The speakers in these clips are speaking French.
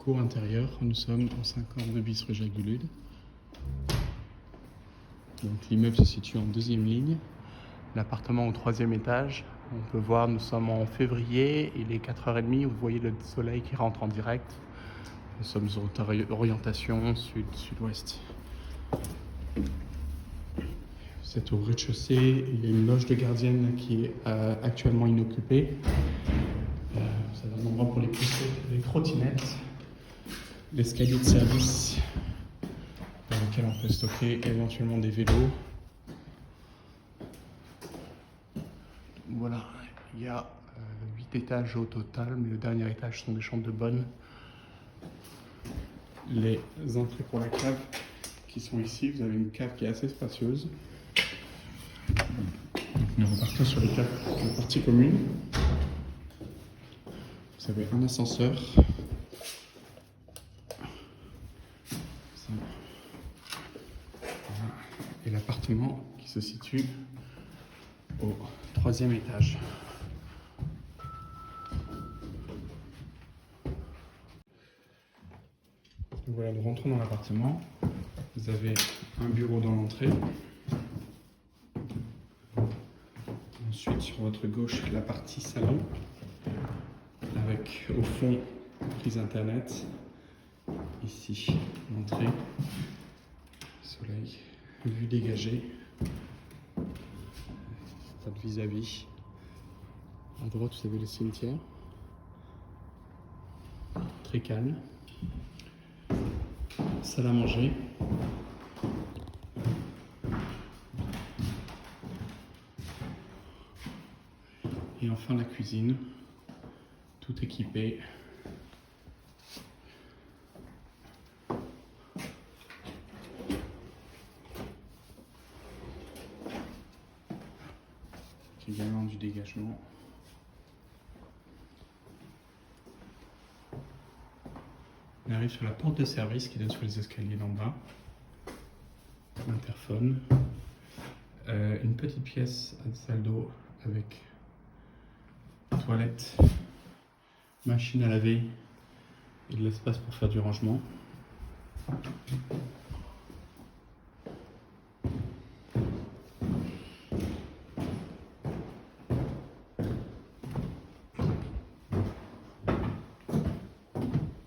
cour intérieure, nous sommes au 52 bis rue Jacques Dulude. Donc l'immeuble se situe en deuxième ligne. L'appartement au troisième étage. On peut voir, nous sommes en février, il est 4h30, vous voyez le soleil qui rentre en direct. Nous sommes en orientation sud-sud-ouest. Vous êtes au rez-de-chaussée, il y a une loge de gardienne qui est actuellement inoccupée. Vous avez un endroit pour les poussettes, les trottinettes, l'escalier de service dans lequel on peut stocker éventuellement des vélos. Voilà, il y a 8 étages au total, mais le dernier étage sont des chambres de bonne. Les entrées pour la cave qui sont ici, vous avez une cave qui est assez spacieuse. Donc nous repartons sur les caves de partie commune. Vous avez un ascenseur. Et l'appartement qui se situe au troisième étage. Voilà, nous rentrons dans l'appartement. Vous avez un bureau dans l'entrée. Ensuite, sur votre gauche, la partie salon, avec au fond prise internet. Ici, l'entrée, soleil, vue dégagée, pas de vis-à-vis. À droite, vous avez le cimetière, très calme. Salle à manger. Et enfin la cuisine, tout équipé. Qui est également du dégagement. On arrive sur la porte de service qui donne sur les escaliers d'en bas. Interphone. Une petite pièce à salle d'eau avec toilette, machine à laver et de l'espace pour faire du rangement.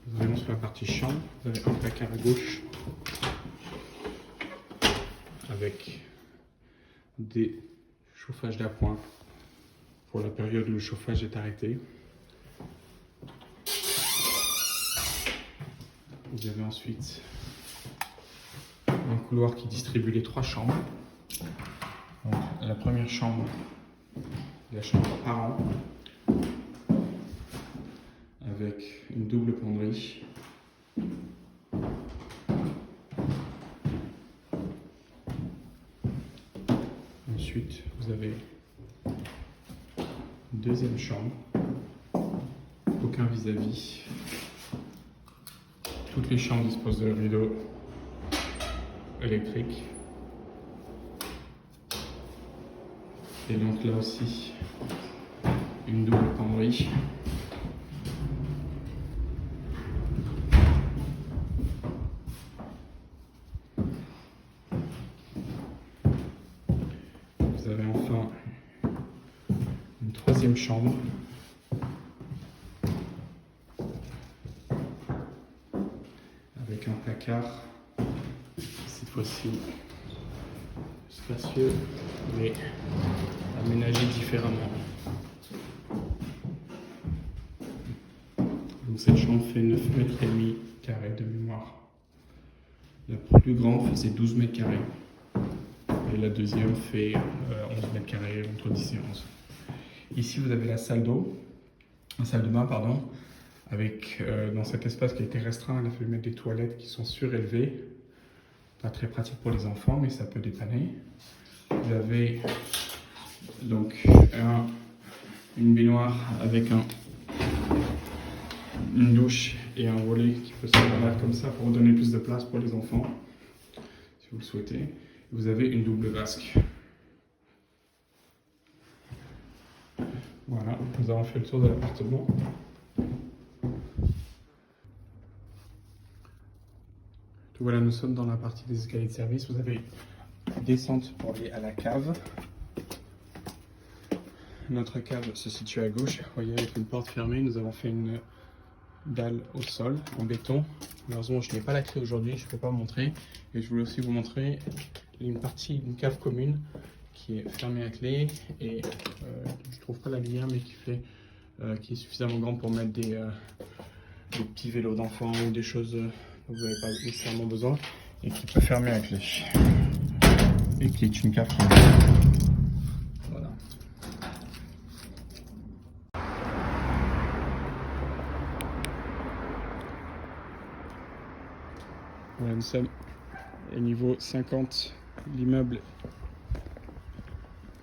Nous allons sur la partie chambre. Vous avez un placard à gauche avec des chauffages d'appoint pour la période où le chauffage est arrêté. Vous avez ensuite un couloir qui distribue les 3 chambres. Donc, la première chambre, la chambre à parents, avec une double penderie. Ensuite, vous avez une deuxième chambre, aucun vis-à-vis. Toutes les chambres disposent de rideaux électriques. Et donc là aussi, une double penderie. Vous avez enfin une troisième chambre. Avec un placard, cette fois-ci spacieux, mais aménagé différemment. Donc cette chambre fait 9 mètres et demi carrés de mémoire. La plus grande faisait 12 mètres carrés. Et la deuxième fait 11 mètres carrés, entre 10 et 11. Ici, vous avez la salle d'eau, la salle de bain, pardon, avec dans cet espace qui a été restreint, il a fallu mettre des toilettes qui sont surélevées. Pas très pratique pour les enfants, mais ça peut dépanner. Vous avez donc une baignoire avec une douche et un volet qui peut se mettre comme ça pour vous donner plus de place pour les enfants, si vous le souhaitez. Vous avez une double vasque. Voilà, nous avons fait le tour de l'appartement. Voilà, nous sommes dans la partie des escaliers de service. Vous avez une descente pour aller à la cave. Notre cave se situe à gauche. Vous voyez, avec une porte fermée, nous avons fait une dalle au sol en béton. Malheureusement, je n'ai pas la clé aujourd'hui, je ne peux pas vous montrer. Et je voulais aussi vous montrer une partie d'une cave commune qui est fermée à clé. Et je ne trouve pas la lumière, mais qui est suffisamment grande pour mettre des petits vélos d'enfants ou des choses dont vous n'avez pas nécessairement besoin. Et qui peut fermer à clé. Et qui est une cave commune. Voilà. Voilà, nous sommes au niveau 50, l'immeuble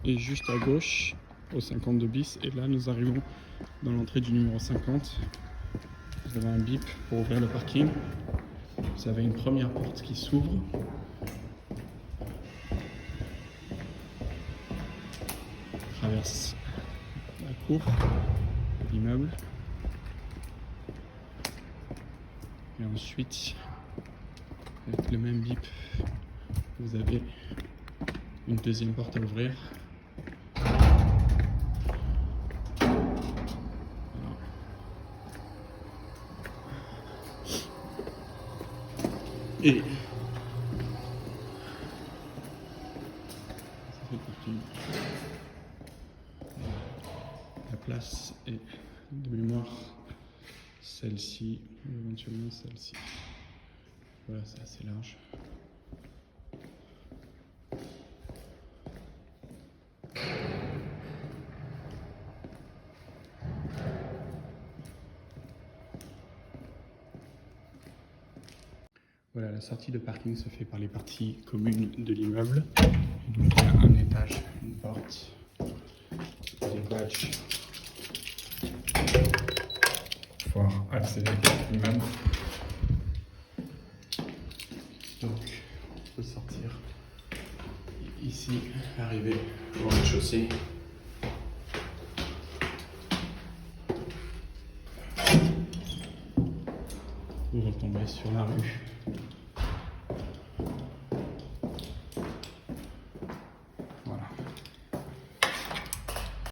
est juste à gauche, au 52 bis, et là nous arrivons dans l'entrée du numéro 50. Vous avez un bip pour ouvrir le parking. Vous avez une première porte qui s'ouvre. Traverse la cour de l'immeuble. Et ensuite, avec le même bip, vous avez une deuxième porte à ouvrir. Voilà. Et ça fait partie. La place est de mémoire celle-ci, ou éventuellement celle-ci. Voilà, c'est assez large. Voilà, la sortie de parking se fait par les parties communes de l'immeuble. Donc il y a un étage, une porte, des badges pour pouvoir accéder à l'immeuble. Donc on peut sortir ici, arriver au rez-de-chaussée. Vous retombez sur la rue.